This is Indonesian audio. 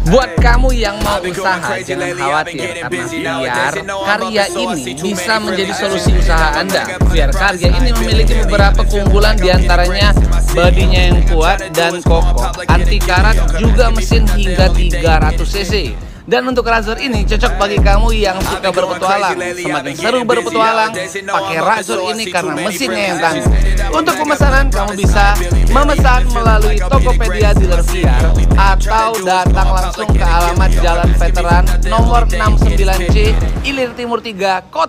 Buat kamu yang mau usaha, jangan khawatir karena biar karya ini bisa menjadi solusi usaha Anda. Biar karya ini memiliki beberapa keunggulan, diantaranya bodinya yang kuat dan kokoh, anti karat, juga mesin hingga 300 cc. Dan untuk Razor ini cocok bagi kamu yang suka berpetualang. Semakin seru berpetualang, pakai Razor ini karena mesinnya yang tangguh. Untuk pemesanan, kamu bisa memesan melalui Tokopedia Dealer VR atau datang langsung ke alamat Jalan Veteran nomor 69C, Ilir Timur 3, Kota